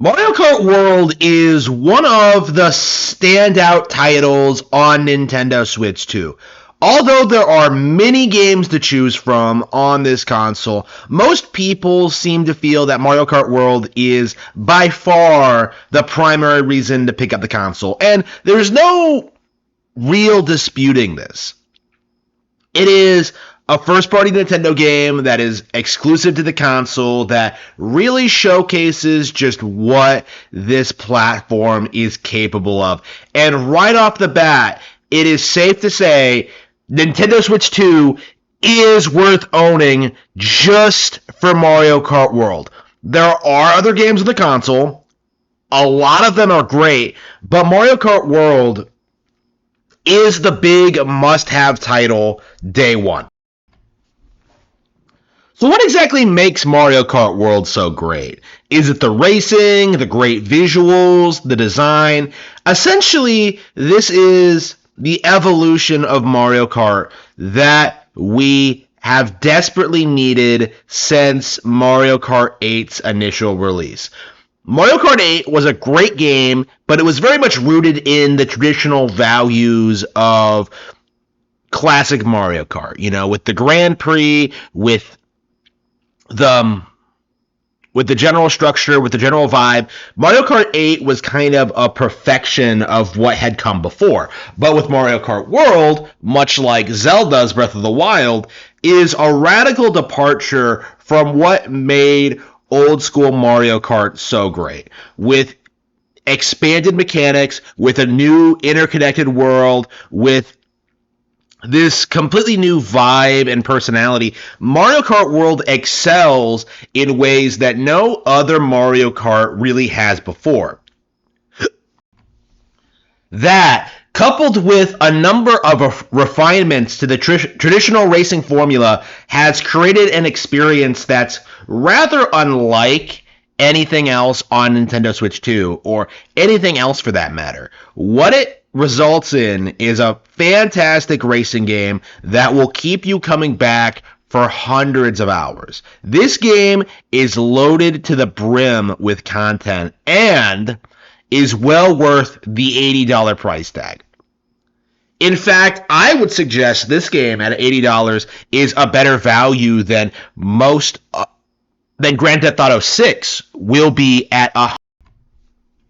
Mario Kart World is one of the standout titles on Nintendo Switch 2. Although there are many games to choose from on this console, most people seem to feel that Mario Kart World is by far the primary reason to pick up the console, and there's no real disputing this. It is a first-party Nintendo game that is exclusive to the console that really showcases just what this platform is capable of. And right off the bat, it is safe to say Nintendo Switch 2 is worth owning just for Mario Kart World. There are other games on the console. A lot of them are great, but Mario Kart World is the big must-have title day one. So what exactly makes Mario Kart World so great? Is it the racing, the great visuals, the design? Essentially, this is the evolution of Mario Kart that we have desperately needed since Mario Kart 8's initial release. Mario Kart 8 was a great game, but it was very much rooted in the traditional values of classic Mario Kart, with the Grand Prix, with the general structure, with the general vibe. Mario Kart 8 was kind of a perfection of what had come before. But with Mario Kart World, much like Zelda's Breath of the Wild, is a radical departure from what made old school Mario Kart so great. With expanded mechanics, with a new interconnected world, with this completely new vibe and personality, Mario Kart World excels in ways that no other Mario Kart really has before. That, coupled with a number of refinements to the traditional racing formula, has created an experience that's rather unlike anything else on Nintendo Switch 2, or anything else for that matter. What it results in is a fantastic racing game that will keep you coming back for hundreds of hours. This game is loaded to the brim with content and is well worth the $80 price tag. In fact, I would suggest this game at $80 is a better value than Grand Theft Auto 6 will be at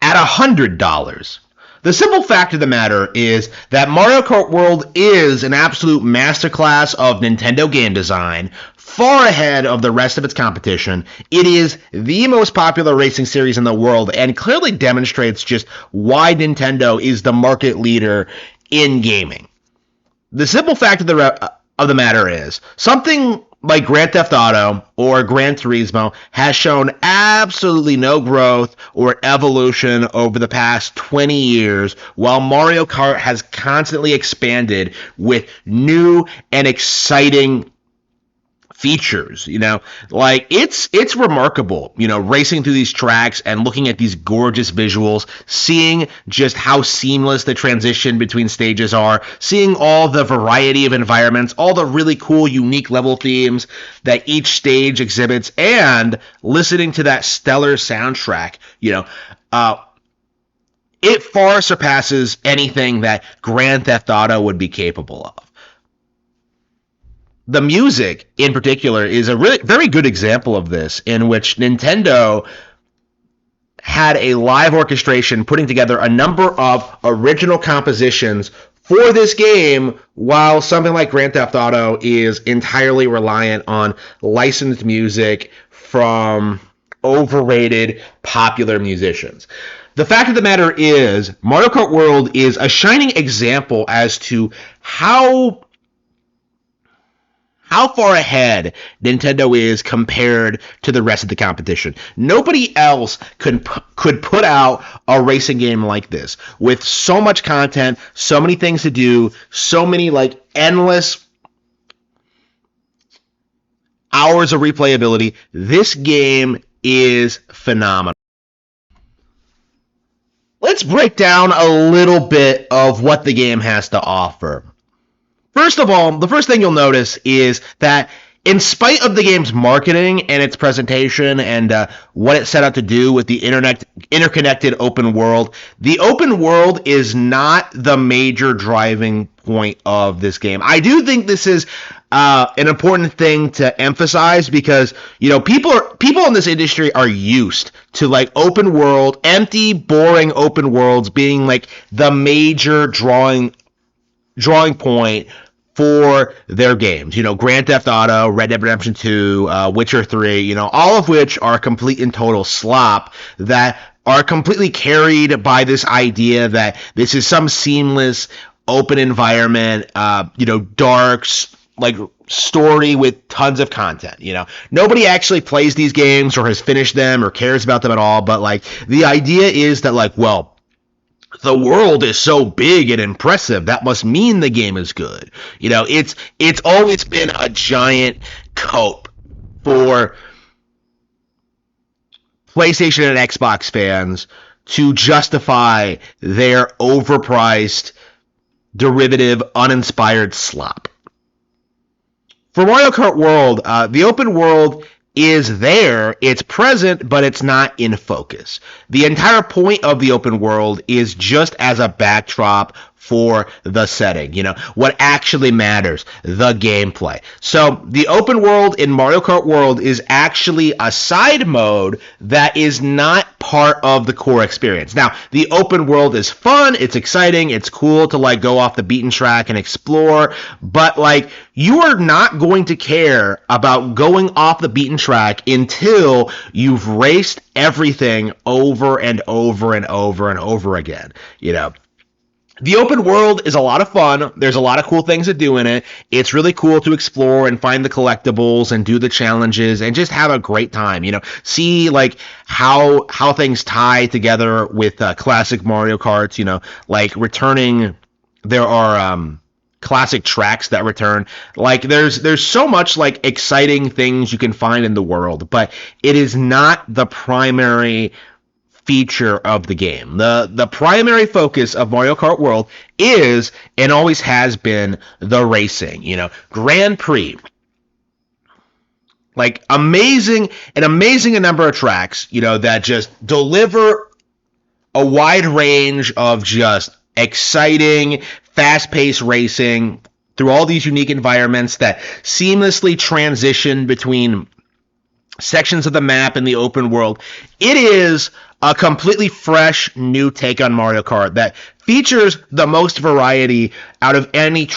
$100. The simple fact of the matter is that Mario Kart World is an absolute masterclass of Nintendo game design, far ahead of the rest of its competition. It is the most popular racing series in the world and clearly demonstrates just why Nintendo is the market leader in gaming. The simple fact of the matter is, something like Grand Theft Auto or Gran Turismo has shown absolutely no growth or evolution over the past 20 years, while Mario Kart has constantly expanded with new and exciting features. It's remarkable, racing through these tracks and looking at these gorgeous visuals, seeing just how seamless the transition between stages are, seeing all the variety of environments, all the really cool, unique level themes that each stage exhibits, and listening to that stellar soundtrack. It far surpasses anything that Grand Theft Auto would be capable of. The music, in particular, is a really very good example of this, in which Nintendo had a live orchestration putting together a number of original compositions for this game, while something like Grand Theft Auto is entirely reliant on licensed music from overrated popular musicians. The fact of the matter is, Mario Kart World is a shining example as to how far ahead Nintendo is compared to the rest of the competition. Nobody else could put out a racing game like this, with so much content, so many things to do, so many endless hours of replayability. This game is phenomenal. Let's break down a little bit of what the game has to offer. First of all, the first thing you'll notice is that in spite of the game's marketing and its presentation and what it set out to do with the interconnected open world, the open world is not the major driving point of this game. I do think this is an important thing to emphasize because people in this industry are used to like open world, empty, boring open worlds being like the major drawing point for their games. Grand Theft Auto, Red Dead Redemption 2, Witcher 3, all of which are complete and total slop that are completely carried by this idea that this is some seamless open environment, dark, like story with tons of content. Nobody actually plays these games or has finished them or cares about them at all, but like the idea is that like, well, the world is so big and impressive, that must mean the game is good. It's always been a giant cope for PlayStation and Xbox fans to justify their overpriced, derivative, uninspired slop. For Mario Kart World, the open world is there, it's present, but it's not in focus. The entire point of the open world is just as a backdrop for the setting. What actually matters, the gameplay. So the open world in Mario Kart World is actually a side mode that is not part of the core experience. Now, the open world is fun, it's exciting, it's cool to like go off the beaten track and explore, but like you are not going to care about going off the beaten track until you've raced everything over and over and over and over again. The open world is a lot of fun. There's a lot of cool things to do in it. It's really cool to explore and find the collectibles and do the challenges and just have a great time. See like how things tie together with classic Mario Karts. Like returning. There are classic tracks that return. Like there's so much like exciting things you can find in the world, but it is not the primary feature of the game. The primary focus of Mario Kart World is and always has been the racing. Grand Prix. Like an amazing number of tracks, that just deliver a wide range of just exciting, fast-paced racing through all these unique environments that seamlessly transition between sections of the map in the open world. It is a completely fresh new take on Mario Kart that features the most variety out of any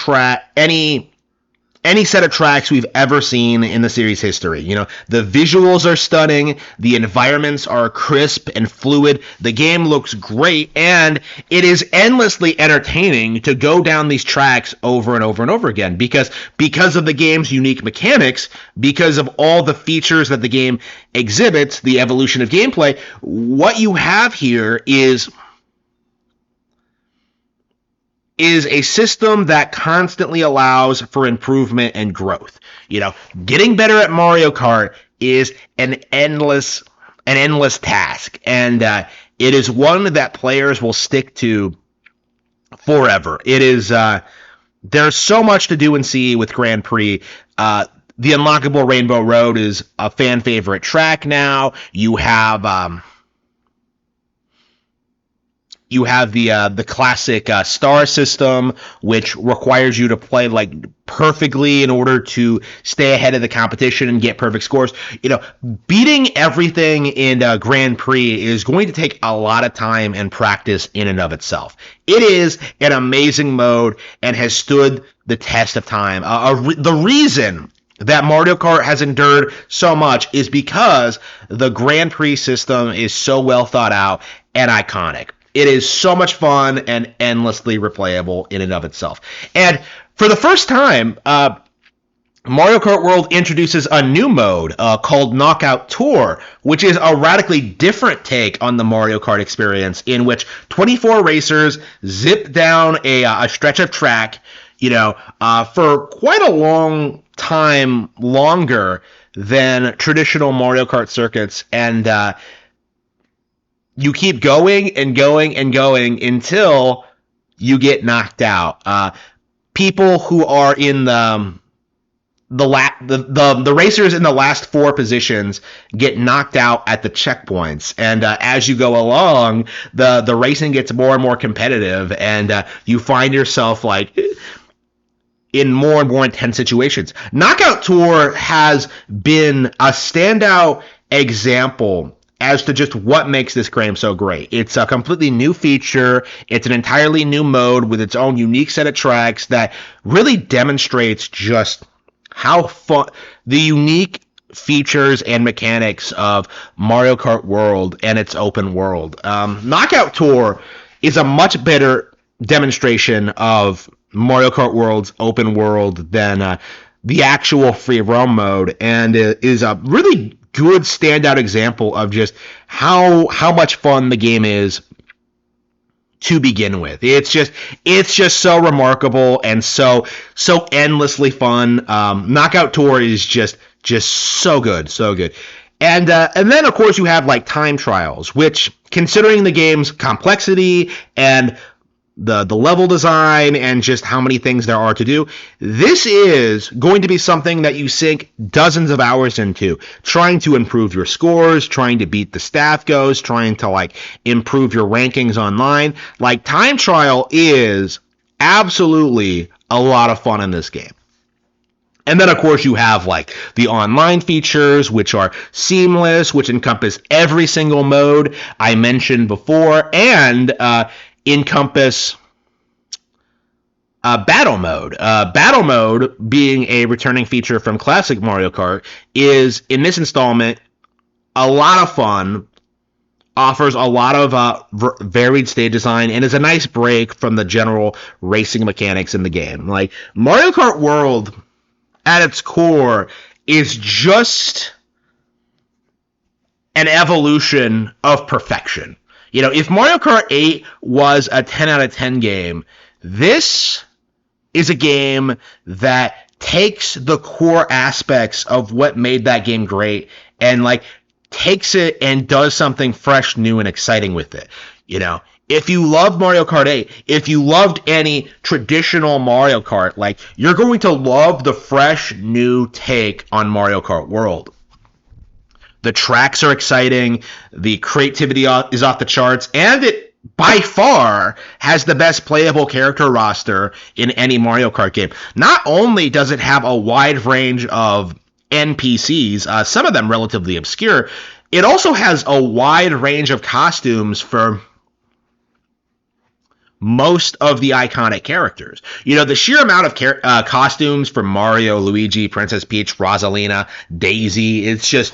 set of tracks we've ever seen in the series history. The visuals are stunning, the environments are crisp and fluid, the game looks great, and it is endlessly entertaining to go down these tracks over and over and over again because of the game's unique mechanics, because of all the features that the game exhibits, the evolution of gameplay. What you have here is a system that constantly allows for improvement and growth. Getting better at Mario Kart is an endless task, and it is one that players will stick to forever. It is there's so much to do and see with Grand Prix. The unlockable Rainbow Road is a fan favorite track now. You have the classic star system, which requires you to play like perfectly in order to stay ahead of the competition and get perfect scores. Beating everything in Grand Prix is going to take a lot of time and practice in and of itself. It is an amazing mode and has stood the test of time. The reason that Mario Kart has endured so much is because the Grand Prix system is so well thought out and iconic. It is so much fun and endlessly replayable in and of itself. And for the first time, Mario Kart World introduces a new mode called Knockout Tour, which is a radically different take on the Mario Kart experience, in which 24 racers zip down a stretch of track, for quite a long time, longer than traditional Mario Kart circuits, and you keep going and going and going until you get knocked out. People who are in the racers in the last four positions get knocked out at the checkpoints, and as you go along, the racing gets more and more competitive, and you find yourself like in more and more intense situations. Knockout Tour has been a standout example as to just what makes this game so great. It's a completely new feature. It's an entirely new mode with its own unique set of tracks that really demonstrates just how fun, the unique features and mechanics of Mario Kart World and its open world. Knockout Tour is a much better demonstration of Mario Kart World's open world than the actual free roam mode, and it is a really good standout example of just how much fun the game is to begin with. It's just so remarkable and so endlessly fun. Knockout Tour is just so good, so good. And then of course you have like time trials, which, considering the game's complexity and the level design and just how many things there are to do, this is going to be something that you sink dozens of hours into, trying to improve your scores, trying to beat the staff goes, trying to like improve your rankings online. Like, time trial is absolutely a lot of fun in this game. And then, of course, you have like the online features, which are seamless, which encompass every single mode I mentioned before, and encompass battle mode. Battle mode, being a returning feature from classic Mario Kart, is, in this installment, a lot of fun, offers a lot of varied stage design, and is a nice break from the general racing mechanics in the game. Like, Mario Kart World, at its core, is just an evolution of perfection. You know, if Mario Kart 8 was a 10 out of 10 game, this is a game that takes the core aspects of what made that game great and like takes it and does something fresh, new, and exciting with it. You know, if you love Mario Kart 8, if you loved any traditional Mario Kart, like, you're going to love the fresh, new take on Mario Kart World. The tracks are exciting, the creativity is off the charts, and it, by far, has the best playable character roster in any Mario Kart game. Not only does it have a wide range of NPCs, some of them relatively obscure, it also has a wide range of costumes for most of the iconic characters. You know, the sheer amount of costumes for Mario, Luigi, Princess Peach, Rosalina, Daisy, it's just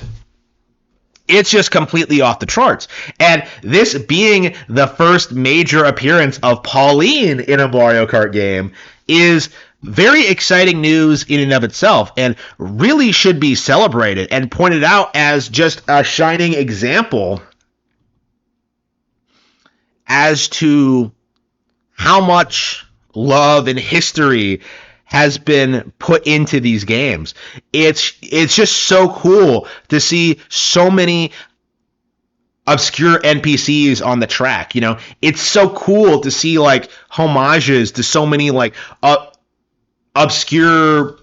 completely off the charts. And this being the first major appearance of Pauline in a Mario Kart game is very exciting news in and of itself, and really should be celebrated and pointed out as just a shining example as to how much love and history has been put into these games. It's just so cool to see so many obscure NPCs on the track. You know, it's so cool to see like homages to so many like obscure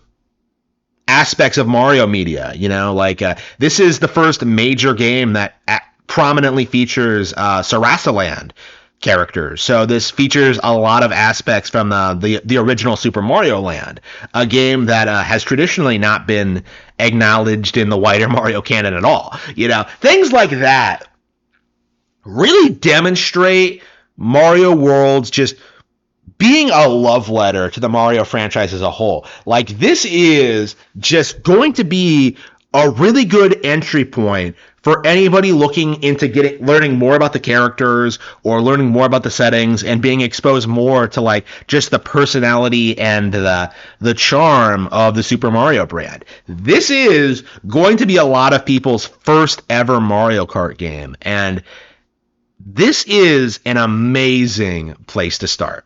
aspects of Mario media. You know, like this is the first major game that prominently features Sarasaland characters. So this features a lot of aspects from the original Super Mario Land, a game that has traditionally not been acknowledged in the wider Mario canon at all. You know, things like that really demonstrate Mario World's just being a love letter to the Mario franchise as a whole. Like, this is just going to be a really good entry point for anybody looking into learning more about the characters or learning more about the settings and being exposed more to like just the personality and the charm of the Super Mario brand. This is going to be a lot of people's first ever Mario Kart game, and this is an amazing place to start.